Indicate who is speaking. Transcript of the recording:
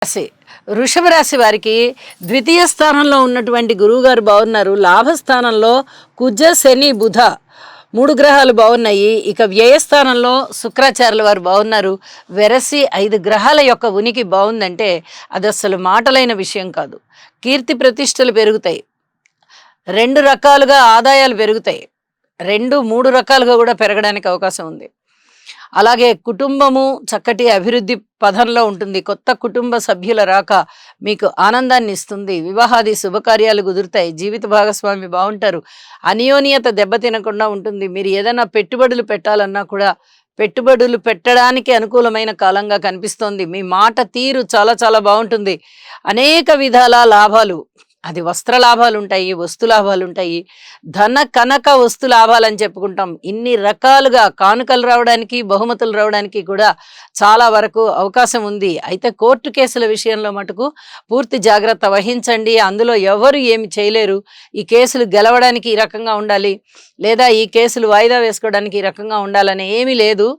Speaker 1: రాశి వృషభ రాశి వారికి ద్వితీయ స్థానంలో ఉన్నటువంటి గురువుగారు బాగున్నారు. లాభస్థానంలో కుజ శని బుధ మూడు గ్రహాలు బాగున్నాయి. ఇక వ్యయస్థానంలో శుక్రాచార్యుల వారు బాగున్నారు. వెరసి 5 గ్రహాల యొక్క ఉనికి బాగుందంటే అది అసలు మాటలైన విషయం కాదు. కీర్తి ప్రతిష్టలు పెరుగుతాయి. 2 రకాలుగా ఆదాయాలు పెరుగుతాయి. 3 రకాలుగా కూడా పెరగడానికి అవకాశం ఉంది. అలాగే కుటుంబము చక్కటి అభివృద్ధి పథంలో ఉంటుంది. కొత్త కుటుంబ సభ్యుల రాక మీకు ఆనందాన్ని ఇస్తుంది. వివాహాది శుభకార్యాలు కుదురుతాయి. జీవిత భాగస్వామి బాగుంటారు. అన్యోన్యత దెబ్బతినకుండా ఉంటుంది. మీరు ఏదైనా పెట్టుబడులు పెట్టాలన్నా కూడా పెట్టుబడులు పెట్టడానికి అనుకూలమైన కాలంగా కనిపిస్తోంది. మీ మాట తీరు చాలా చాలా బాగుంటుంది. అనేక విధాల లాభాలు, అది వస్త్ర లాభాలు ఉంటాయి, వస్తు లాభాలు ఉంటాయి, ధన కనక వస్తు లాభాలు అని చెప్పుకుంటాం. ఇన్ని రకాలుగా కానుకలు రావడానికి, బహుమతులు రావడానికి కూడా చాలా వరకు అవకాశం ఉంది. అయితే కోర్టు కేసుల విషయంలో మటుకు పూర్తి జాగ్రత్త వహించండి. అందులో ఎవరు ఏమి చేయలేరు. ఈ కేసులు గెలవడానికి ఈ రకంగా ఉండాలి, లేదా ఈ కేసులు వాయిదా వేసుకోవడానికి ఈ రకంగా ఉండాలని ఏమీ లేదు.